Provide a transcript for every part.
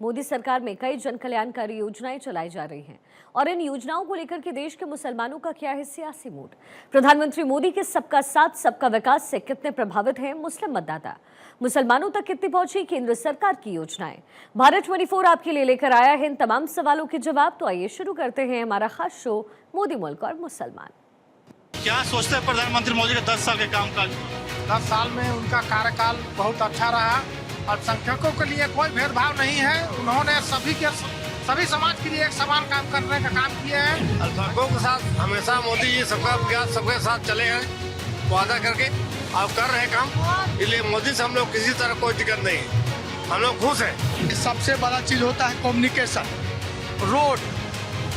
मोदी सरकार में कई जन कल्याणकारी योजनाएं चलाई जा रही हैं और इन योजनाओं को लेकर के देश के मुसलमानों का क्या है सियासी मूड। प्रधानमंत्री मोदी के सबका साथ सबका विकास से कितने प्रभावित हैं मुस्लिम मतदाता, मुसलमानों तक कितनी पहुंची केंद्र सरकार की योजनाएं। भारत 24 आपके लिए लेकर आया है इन तमाम सवालों के जवाब। तो आइए शुरू करते हैं हमारा खास शो मोदी मुल्क और मुसलमान। क्या सोचते हैं प्रधानमंत्री मोदी के 10 साल के कामकाज? 10 साल में उनका कार्यकाल बहुत अच्छा रहा। अल्पसंख्यकों के लिए कोई भेदभाव नहीं है। उन्होंने सभी समाज के लिए एक समान काम करने का काम किया है। अल्पसंख्यकों के साथ हमेशा मोदी जी सबका विकास सबके साथ चले हैं, वादा करके आप कर रहे हैं काम। इसलिए मोदी से हम लोग किसी तरह कोई दिक्कत नहीं है, हम लोग खुश हैं। सबसे बड़ा चीज होता है कम्युनिकेशन, रोड।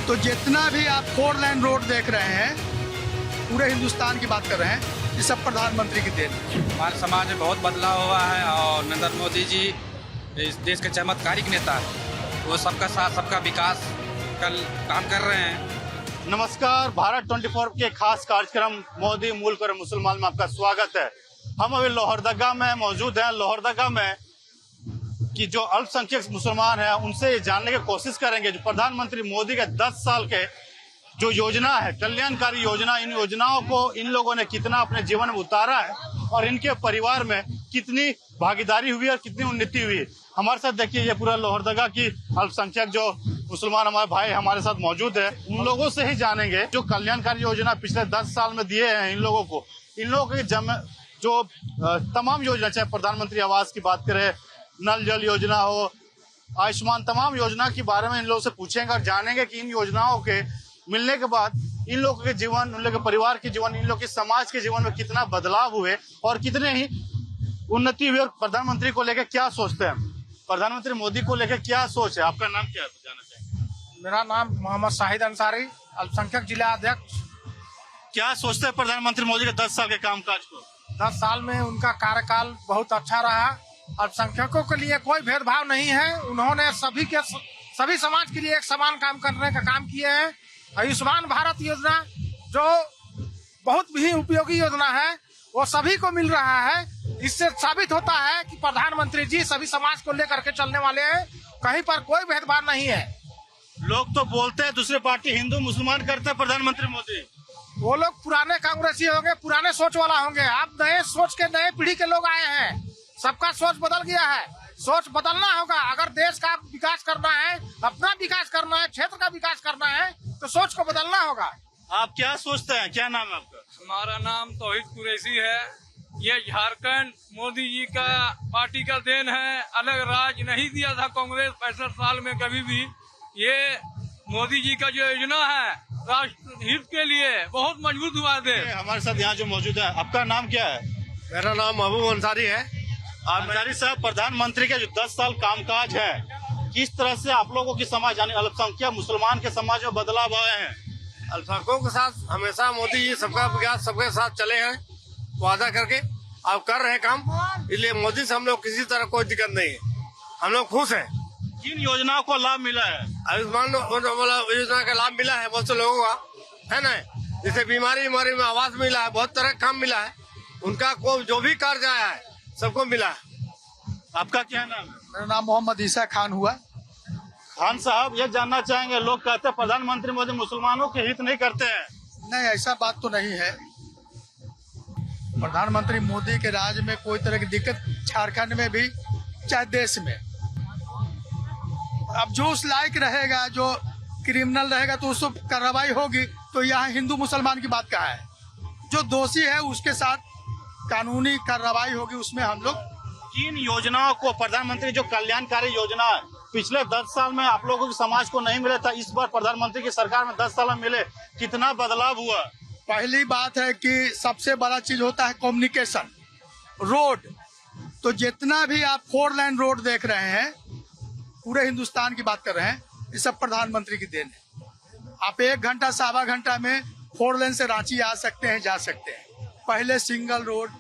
तो जितना भी आप 4 लाइन रोड देख रहे हैं, पूरे हिंदुस्तान की बात कर रहे हैं, ये सब प्रधानमंत्री की देन है। हमारे समाज में बहुत बदलाव हुआ है और नरेंद्र मोदी जी इस देश के चमत्कारिक नेता हैं। वो सबका साथ सबका विकास कल काम कर रहे हैं। नमस्कार, भारत 24 के खास कार्यक्रम मोदी मुल्क और मुसलमान में आपका स्वागत है। हम अभी लोहरदगा में मौजूद हैं। लोहरदगा में कि जो अल्पसंख्यक मुसलमान हैं उनसे जानने की कोशिश करेंगे जो प्रधानमंत्री मोदी के 10 साल के जो योजना है, कल्याणकारी योजना, इन योजनाओं को इन लोगों ने कितना अपने जीवन में उतारा है और इनके परिवार में कितनी भागीदारी हुई और कितनी उन्नति हुई। हमारे साथ देखिए, ये पूरा लोहरदगा की अल्पसंख्यक जो मुसलमान हमारे भाई हमारे साथ मौजूद है। उन लोगों से ही जानेंगे जो कल्याणकारी योजना पिछले 10 साल में दिए हैं इन लोगों को। इन लोगों के जो तमाम योजना, चाहे प्रधानमंत्री आवास की बात करें, नल जल योजना हो, आयुष्मान, तमाम योजना के बारे में इन लोगों से पूछेंगे और जानेंगे कि इन योजनाओं के मिलने के बाद इन लोगों के जीवन, उन लोगों के परिवार के जीवन, इन लोगों के समाज के जीवन में कितना बदलाव हुए और कितने ही उन्नति हुई। और प्रधानमंत्री को लेकर क्या सोचते हैं, प्रधानमंत्री मोदी को लेकर क्या सोच है। आपका नाम क्या है, जानना चाहेंगे? मेरा नाम मोहम्मद शाहिद अंसारी, अल्पसंख्यक जिला अध्यक्ष। क्या सोचते हैं प्रधानमंत्री मोदी के 10 साल के कामकाज को? 10 साल में उनका कार्यकाल बहुत अच्छा रहा। अल्पसंख्यकों के लिए कोई भेदभाव नहीं है। उन्होंने सभी समाज के लिए एक समान काम करने का काम किया है। आयुष्मान भारत योजना जो बहुत भी उपयोगी योजना है, वो सभी को मिल रहा है। इससे साबित होता है कि प्रधानमंत्री जी सभी समाज को लेकर के चलने वाले हैं। कहीं पर कोई भेदभाव नहीं है। लोग तो बोलते हैं दूसरे पार्टी हिंदू मुसलमान करते हैं प्रधानमंत्री मोदी। वो लोग पुराने कांग्रेसी होंगे, पुराने सोच वाला होंगे। आप नए सोच के, नए पीढ़ी के लोग आए हैं। सबका सोच बदल गया है। सोच बदलना होगा। अगर देश का विकास करना है, अपना विकास करना है, क्षेत्र का विकास करना है, तो सोच को बदलना होगा। आप क्या सोचते हैं, क्या नाम है आपका? हमारा नाम तौहीद कुरैशी है। ये झारखंड मोदी जी का पार्टी का देन है। अलग राज नहीं दिया था कांग्रेस 65 साल में कभी भी। ये मोदी जी का जो योजना है राष्ट्र हित के लिए बहुत मजबूत हुआ है। हमारे साथ यहाँ जो मौजूद है, आपका नाम क्या है? मेरा नाम महबूब अंसारी है। अंसारी साहब, प्रधानमंत्री के जो 10 साल कामकाज है, किस तरह से आप लोगों की समाज यानी अल्पसंख्यक मुसलमान के समाज में बदलाव आए हैं? अल्पसंख्यकों के साथ हमेशा मोदी जी सबका विकास सबके साथ चले हैं, वादा करके आप कर रहे हैं काम। इसलिए मोदी से हम लोग किसी तरह कोई दिक्कत नहीं है, हम लोग खुश हैं। किन योजनाओं को लाभ मिला है? आयुष्मान योजना का लाभ मिला है बहुत से लोगों का, है ना। जैसे बीमारी में आवास मिला है, बहुत तरह का काम मिला है। उनका को जो भी कार्य आया है सबको मिला है। आपका क्या नाम है? मेरा नाम मोहम्मद ईसा खान हुआ। खान साहब, ये जानना चाहेंगे, लोग कहते हैं प्रधानमंत्री मोदी मुसलमानों के हित नहीं करते हैं। नहीं, ऐसा बात तो नहीं है। प्रधानमंत्री मोदी के राज में कोई तरह की दिक्कत झारखंड में भी, चाहे देश में। अब जो उस लायक रहेगा, जो क्रिमिनल रहेगा तो उसको कार्रवाई होगी। तो यहाँ हिंदू मुसलमान की बात कहाँ है? जो दोषी है उसके साथ कानूनी कार्रवाई होगी। उसमें हम लोग किन योजनाओं को, प्रधानमंत्री जो कल्याणकारी योजना है पिछले 10 साल में आप लोगों के समाज को नहीं मिला था, इस बार प्रधानमंत्री की सरकार में 10 साल में मिले, कितना बदलाव हुआ? पहली बात है कि सबसे बड़ा चीज होता है कम्युनिकेशन, रोड। तो जितना भी आप 4 लाइन रोड देख रहे हैं, पूरे हिंदुस्तान की बात कर रहे हैं, ये सब प्रधानमंत्री की देन है। आप 1 घंटा, सवा घंटा में 4 लेन से रांची आ सकते हैं, जा सकते हैं। पहले सिंगल रोड,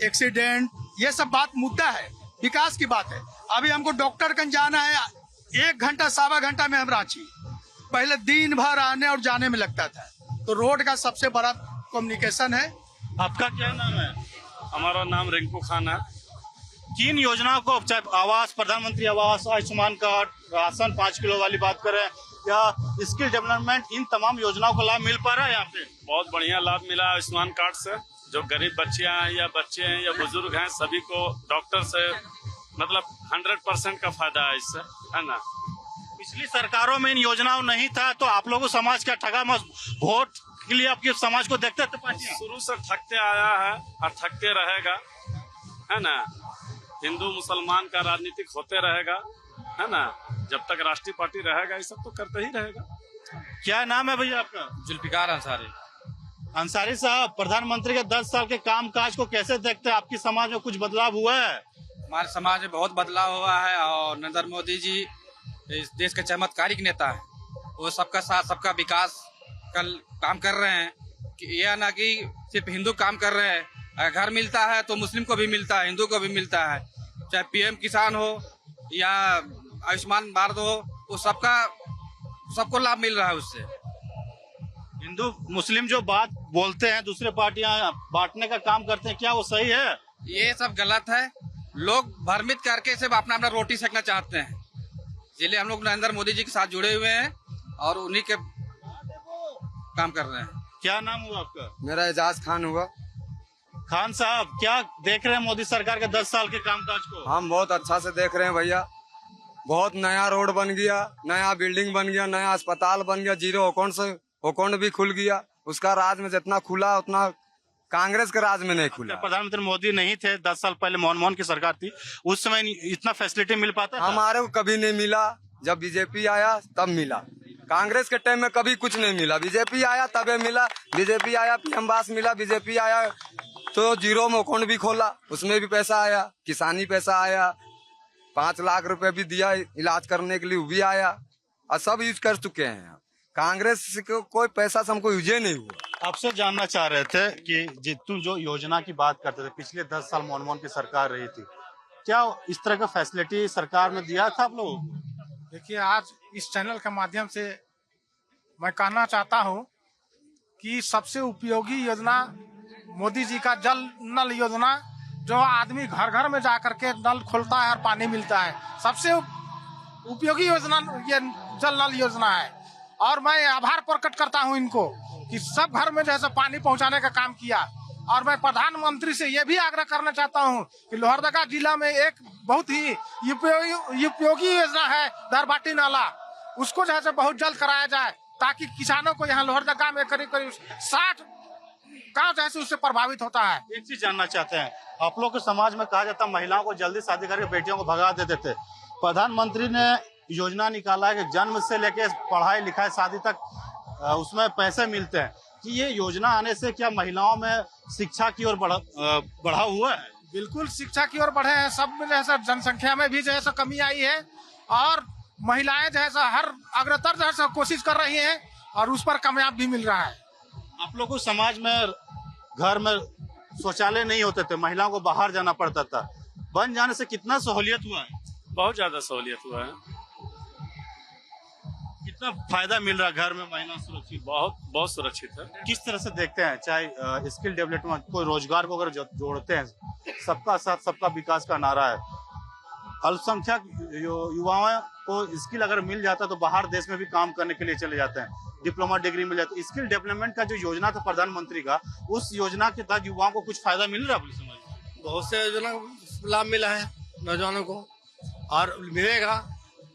एक्सीडेंट, ये सब बात मुद्दा है, विकास की बात है। अभी हमको डॉक्टर कन जाना है, 1 घंटा, सवा घंटा में हम रांची। पहले दिन भर आने और जाने में लगता था। तो रोड का सबसे बड़ा कम्युनिकेशन है। आपका क्या नाम है? हमारा नाम रिंकू खान है। किन योजनाओं को, चाहे आवास, प्रधानमंत्री आवास, आयुष्मान कार्ड, राशन 5 किलो वाली बात करें या स्किल डेवलपमेंट, इन तमाम योजनाओं का लाभ मिल पा रहा है यहाँ पे? बहुत बढ़िया लाभ मिला आयुष्मान कार्ड से। जो गरीब बच्चियां हैं या बच्चे हैं या बुजुर्ग हैं, सभी को डॉक्टर से मतलब 100% का फायदा है इससे, है ना। पिछली सरकारों में इन योजनाओं नहीं था तो आप लोगों समाज का ठगा मत, वोट के लिए आपके समाज को देखते थे पार्टियां? शुरू से ठगते आया है और ठगते रहेगा, है ना। हिंदू मुसलमान का राजनीतिक होते रहेगा, है ना। जब तक राष्ट्रीय पार्टी रहेगा ये सब तो करते ही रहेगा। क्या नाम है भैया आपका? जुल्फिकार अंसारी। अंसारी साहब, प्रधानमंत्री के 10 साल के कामकाज को कैसे देखते हैं? आपकी समाज में कुछ बदलाव हुआ है? हमारे समाज में बहुत बदलाव हुआ है और नरेंद्र मोदी जी इस देश के चमत्कारिक नेता है। वो सबका साथ सबका विकास कल काम कर रहे हैं कि यह ना कि सिर्फ हिंदू काम कर रहे हैं। अगर घर मिलता है तो मुस्लिम को भी मिलता है, हिंदू को भी मिलता है। चाहे पीएम किसान हो या आयुष्मान भारत हो, वो सबको लाभ मिल रहा है उससे। हिंदू मुस्लिम जो बात बोलते हैं, दूसरे पार्टियां बांटने का काम करते हैं, क्या वो सही है? ये सब गलत है। लोग भ्रमित करके सिर्फ अपना अपना रोटी सेकना चाहते हैं, इसलिए हम लोग नरेंद्र मोदी जी के साथ जुड़े हुए हैं और उन्हीं के काम कर रहे हैं। क्या नाम हुआ आपका? मेरा एजाज खान हुआ। खान साहब, क्या देख रहे हैं मोदी सरकार के 10 साल के कामकाज को? हम बहुत अच्छा से देख रहे हैं भैया। बहुत नया रोड बन गया, नया बिल्डिंग बन गया, नया अस्पताल बन गया, 0 अकाउंट भी खुल गया। उसका राज में जितना खुला उतना कांग्रेस के राज में नहीं खुला। प्रधानमंत्री मोदी नहीं थे 10 साल पहले, मनमोहन की सरकार थी, उस समय इतना फैसिलिटी मिल पाता था? हमारे को कभी नहीं मिला। जब बीजेपी आया तब मिला। कांग्रेस के टाइम में कभी कुछ नहीं मिला। बीजेपी आया तबे मिला। बीजेपी आया, पीएम आवास मिला। बीजेपी आया तो 0 में अकाउंट भी खोला, उसमें भी पैसा आया। किसानी पैसा आया, 5 लाख रुपए भी दिया इलाज करने के लिए, वो भी आया और सब यूज कर चुके हैं। कांग्रेस को कोई पैसा से हमको यूज नहीं हुआ। आपसे जानना चाह रहे थे कि जितनी जो योजना की बात करते थे, पिछले 10 साल मनमोहन की सरकार रही थी, क्या इस तरह का फैसिलिटी सरकार ने दिया था आप लोगों को? देखिए, आज इस चैनल के माध्यम से मैं कहना चाहता हूं कि सबसे उपयोगी योजना मोदी जी का जल नल योजना, जो आदमी घर घर में जाकर के नल खोलता है और पानी मिलता है, सबसे उपयोगी योजना ये जल नल योजना है। और मैं आभार प्रकट करता हूं इनको कि सब घर में जैसे पानी पहुंचाने का काम किया। और मैं प्रधानमंत्री से ये भी आग्रह करना चाहता हूं कि लोहरदगा जिला में एक बहुत ही उपयोगी योजना है दरबाटी नाला, उसको जैसे बहुत जल्द कराया जाए ताकि किसानों को यहाँ लोहरदगा में करीब 60 गाँव जैसे उससे प्रभावित होता है। एक चीज जानना चाहते हैं, आप लोग के समाज में कहा जाता है महिलाओं को जल्दी शादी करके बेटियों को भगा देते थे। प्रधानमंत्री ने योजना निकाला है कि जन्म से लेके पढ़ाई लिखाई शादी तक उसमें पैसे मिलते हैं, कि ये योजना आने से क्या महिलाओं में शिक्षा की ओर बढ़ा हुआ है? बिल्कुल शिक्षा की ओर बढ़े हैं। सब में जैसा जनसंख्या में भी जैसा कमी आई है और महिलाएं जैसा हर अग्रतर जैसा कोशिश कर रही हैं और उस पर कामयाब भी मिल रहा है। आप लोगों को समाज में घर में शौचालय नहीं होते थे, महिलाओं को बाहर जाना पड़ता था, बन जाने से कितना सहूलियत हुआ है? बहुत ज्यादा सहूलियत हुआ है। कितना फायदा मिल रहा है घर में महिला सुरक्षित? बहुत सुरक्षित है। किस तरह से देखते हैं, चाहे स्किल डेवलपमेंट को रोजगार को अगर जोड़ते हैं, सबका साथ सबका विकास का नारा है, अल्पसंख्यक युवाओं को स्किल अगर मिल जाता तो बाहर देश में भी काम करने के लिए चले जाते हैं, डिप्लोमा डिग्री मिल जाती है। स्किल डेवलपमेंट का जो योजना था प्रधानमंत्री का, उस योजना के तहत युवाओं को कुछ फायदा मिल रहा है? समाज बहुत से योजना लाभ मिला है नौजवानों को और मिलेगा।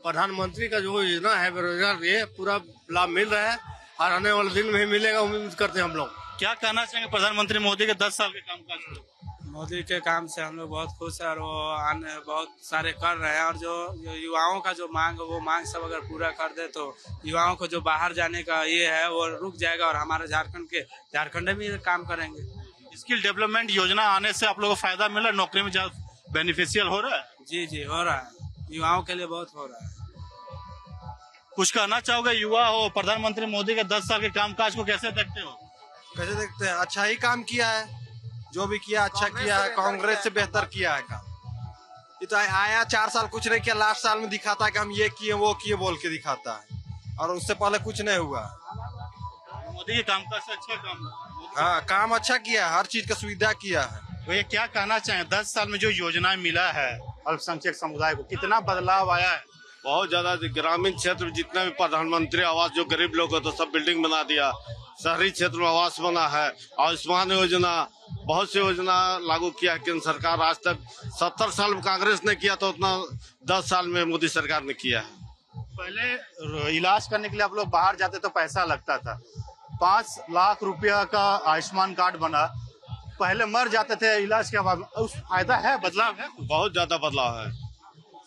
प्रधानमंत्री का जो योजना है बेरोजगार, ये पूरा लाभ मिल रहा है और आने वाले दिन में मिलेगा, उम्मीद करते हैं हम लोग। क्या कहना चाहेंगे प्रधानमंत्री मोदी के 10 साल के कामकाज को? मोदी के काम से हम लोग बहुत खुश है और वो आने बहुत सारे कर रहे हैं। और जो युवाओं का जो मांग है वो मांग सब अगर पूरा कर दे तो युवाओं को जो बाहर जाने का ये है वो रुक जाएगा और हमारे झारखंड में भी काम करेंगे। स्किल डेवलपमेंट योजना आने से आप लोगों को फायदा मिला, नौकरी में ज्यादा बेनिफिशियल हो रहा है? जी हो रहा है, युवाओं के लिए बहुत हो रहा है। कुछ कहना चाहोगे? युवा हो, प्रधानमंत्री मोदी के 10 साल के कामकाज को कैसे देखते हो? कैसे देखते हैं? अच्छा ही काम किया है, जो भी किया अच्छा किया है। कांग्रेस से बेहतर किया है काम। ये तो आया 4 साल कुछ नहीं किया, लास्ट साल में दिखाता है कि हम ये किए वो किए बोल के दिखाता है, और उससे पहले कुछ नहीं हुआ। मोदी के कामकाज से अच्छा काम? हाँ, काम अच्छा किया है, हर चीज का सुविधा किया है। तो ये क्या कहना चाहें, 10 साल में जो योजनाएं मिला है अल्पसंख्यक समुदाय को, कितना बदलाव आया है? बहुत ज्यादा ग्रामीण क्षेत्र में जितना भी प्रधानमंत्री आवास जो गरीब लोग को तो सब बिल्डिंग बना दिया, शहरी क्षेत्र में आवास बना है, आयुष्मान योजना, बहुत सी योजना लागू किया है केंद्र सरकार। आज तक 70 साल कांग्रेस ने किया तो उतना 10 साल में मोदी सरकार ने किया है। पहले इलाज करने के लिए आप लोग बाहर जाते तो पैसा लगता था, 5 लाख रुपया का आयुष्मान कार्ड बना, पहले मर जाते थे इलाज के बाद, उस फायदा है, बदलाव है? बहुत ज्यादा बदलाव है।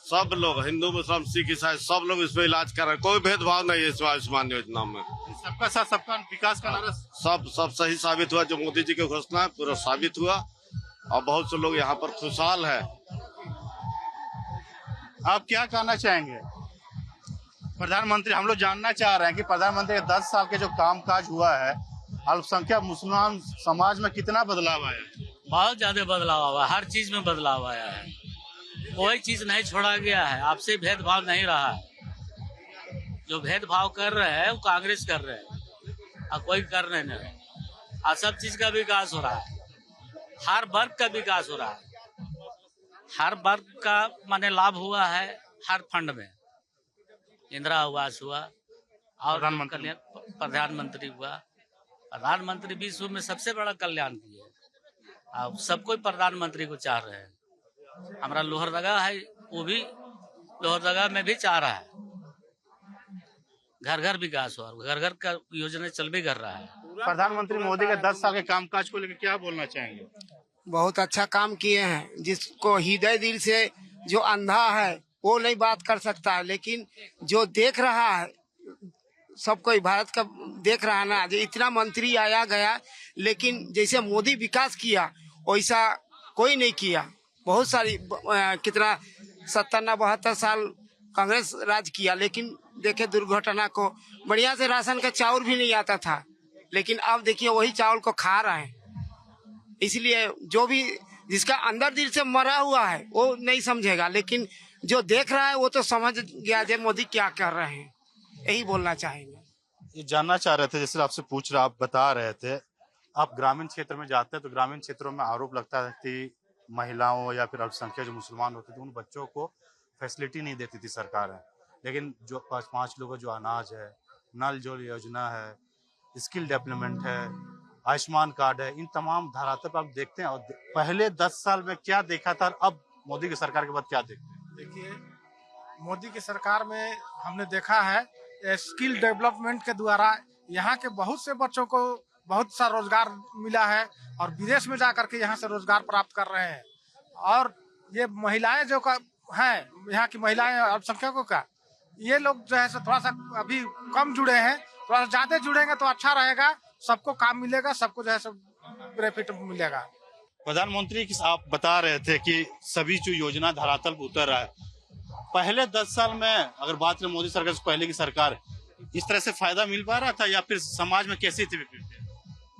सब लोग, हिंदू मुस्लिम सिख ईसाई, सब लोग इसमें इलाज कर रहे हैं, कोई भेदभाव नहीं है इस आयुष्मान योजना में। सबका साथ सबका विकास का नारा सब सही साबित हुआ, जो मोदी जी की घोषणा है पूरा साबित हुआ और बहुत से लोग यहाँ पर खुशहाल है। आप क्या कहना चाहेंगे प्रधानमंत्री? हम लोग जानना चाह रहे हैं कि प्रधानमंत्री के 10 साल के जो कामकाज हुआ है, अल्पसंख्यक मुसलमान समाज में कितना बदलाव आया है? बहुत ज्यादा बदलाव आया, हर चीज में बदलाव आया है, कोई चीज नहीं छोड़ा गया है, आपसे भेदभाव नहीं रहा है। जो भेदभाव कर रहे हैं वो कांग्रेस कर रहे हैं और कोई कर नहीं रहे, और सब चीज का विकास हो रहा है, हर वर्ग का विकास हो रहा है, हर वर्ग का माने लाभ हुआ है, हर फंड में इंदिरा आवास हुआ और प्रधानमंत्री हुआ। प्रधानमंत्री विश्व में सबसे बड़ा कल्याण किया है, अब सब कोई प्रधानमंत्री को चाह रहे हैं। हमारा लोहरदगा है, वो भी लोहरदगा में भी चाह रहा है, घर घर विकास हुआ, घर घर का योजना चल भी कर रहा है। प्रधानमंत्री मोदी के 10 साल के कामकाज को लेकर क्या बोलना चाहेंगे? बहुत अच्छा काम किए हैं, जिसको हृदय दिल से, जो अंधा है वो नहीं बात कर सकता है, लेकिन जो देख रहा है, सब कोई भारत का देख रहा है ना, जो इतना मंत्री आया गया, लेकिन जैसे मोदी विकास किया वैसा कोई नहीं किया। बहुत सारी कितना 70-72 साल कांग्रेस राज किया, लेकिन देखे दुर्घटना को, बढ़िया से राशन का चावल भी नहीं आता था, लेकिन अब देखिए वही चावल को खा रहे हैं। इसलिए जो भी जिसका अंदर दिल से मरा हुआ है वो नहीं समझेगा, लेकिन जो देख रहा है वो तो समझ गया जे मोदी क्या कर रहे हैं, यही बोलना चाहेंगे। ये जानना चाह रहे थे, जैसे आपसे पूछ रहा, आप बता रहे थे, आप ग्रामीण क्षेत्र में जाते हैं तो ग्रामीण क्षेत्रों में आरोप लगता है कि महिलाओं या फिर अल्पसंख्यक जो मुसलमान होते थे उन बच्चों को फैसिलिटी नहीं देती थी सरकार है, लेकिन जो 5 लोगों का जो अनाज है, नल जल योजना है, स्किल डेवलपमेंट है, आयुष्मान कार्ड है, इन तमाम धरातल पर आप देखते हैं। और पहले 10 साल में क्या देखा था और अब मोदी की सरकार के बाद क्या देखते हैं? देखिए, मोदी की सरकार में हमने देखा है स्किल डेवलपमेंट के द्वारा यहाँ के बहुत से बच्चों को बहुत सा रोजगार मिला है और विदेश में जाकर के यहाँ से रोजगार प्राप्त कर रहे हैं। और ये महिलाएं जो का है, यहाँ की महिलाएं अल्पसंख्यकों का, ये लोग जो है थोड़ा सा अभी कम जुड़े हैं, थोड़ा सा ज्यादा जुड़ेंगे तो अच्छा रहेगा, सबको काम मिलेगा, सबको जो है बेनिफिट मिलेगा। प्रधानमंत्री आप बता रहे थे कि सभी जो योजना धरातल पर उतर रहा है, पहले 10 साल में अगर बात करें मोदी सरकार से पहले की सरकार, इस तरह से फायदा मिल पा रहा था या फिर समाज में कैसी थी?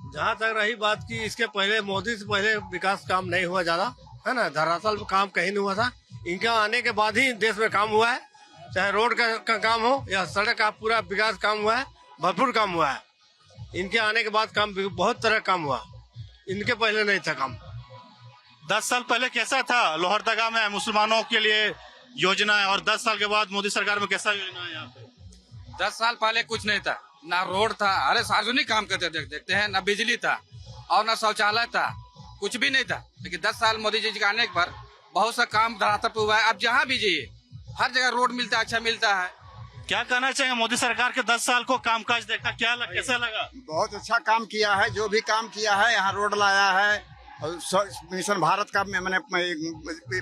जहाँ तक रही बात की, इसके पहले मोदी से पहले विकास काम नहीं हुआ ज्यादा, है ना, धरातल पे काम कहीं नहीं हुआ था। इनका आने के बाद ही देश में काम हुआ है, चाहे रोड का काम हो या सड़क का पूरा विकास काम हुआ है, भरपूर काम हुआ है। इनके आने के बाद काम बहुत तरह काम हुआ, इनके पहले नहीं था काम। 10 साल पहले कैसा था लोहरदगा में मुसलमानों के लिए योजना है, और 10 साल के बाद मोदी सरकार में कैसा योजना है यहाँ पे? 10 साल पहले कुछ नहीं था, ना रोड था, अरे सार्वजनिक काम करते देखते हैं, ना बिजली था और ना शौचालय था, कुछ भी नहीं था। लेकिन 10 साल मोदी जी के आने पर बहुत सा काम धरातल पर हुआ है। अब जहाँ भी जाइए हर जगह रोड मिलता है, अच्छा मिलता है। क्या कहना चाहिए मोदी सरकार के 10 साल को कामकाज देखा, कैसा लगा? बहुत अच्छा काम किया है, जो भी काम किया है, यहाँ रोड लाया है, और मिशन भारत का मैंने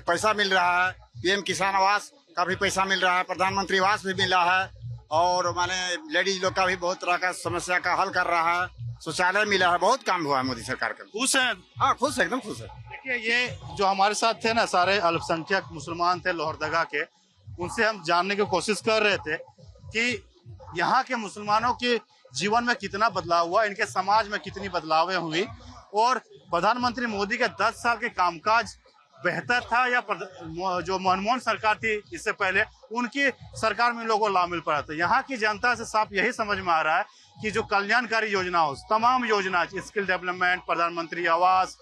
पैसा मिल रहा है, PM किसान आवास का भी पैसा मिल रहा है, प्रधानमंत्री आवास भी मिला है, और माने लेडीज लोग का भी बहुत तरह का समस्या का हल कर रहा है, शौचालय मिला है, बहुत काम हुआ है मोदी सरकार का। खुश है? हाँ, खुश है, एकदम खुश है। देखिए, ये जो हमारे साथ थे ना, सारे अल्पसंख्यक मुसलमान थे लोहरदगा के, उनसे हम जानने की कोशिश कर रहे थे कि यहाँ के मुसलमानों के जीवन में कितना बदलाव हुआ, इनके समाज में कितनी बदलावें हुई, और प्रधानमंत्री मोदी के 10 साल के कामकाज बेहतर था या जो मनमोहन सरकार थी इससे पहले, उनकी सरकार में लोगों को लाभ मिल पड़ा था। यहाँ की जनता से साफ यही समझ में आ रहा है कि जो कल्याणकारी योजना हो, तमाम योजना, स्किल डेवलपमेंट, प्रधानमंत्री आवास,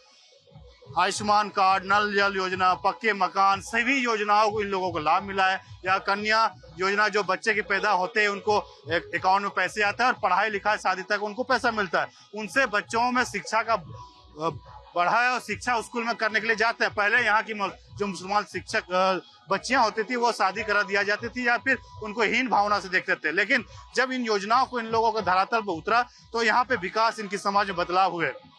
आयुष्मान कार्ड, नल जल योजना, पक्के मकान, सभी योजनाओं को इन लोगों को लाभ मिला है। या कन्या योजना, जो बच्चे के पैदा होते हैं उनको अकाउंट में पैसे आता है और पढ़ाई लिखाई शादी तक उनको पैसा मिलता है। उनसे बच्चों में शिक्षा का बढ़ा है और शिक्षा स्कूल में करने के लिए जाते हैं। पहले यहाँ की जो मुसलमान शिक्षक बच्चियां होती थी वो शादी करा दिया जाती थी या फिर उनको हीन भावना से देखते थे, लेकिन जब इन योजनाओं को इन लोगों के धरातल पर उतरा तो यहाँ पे विकास, इनकी समाज में बदलाव हुए।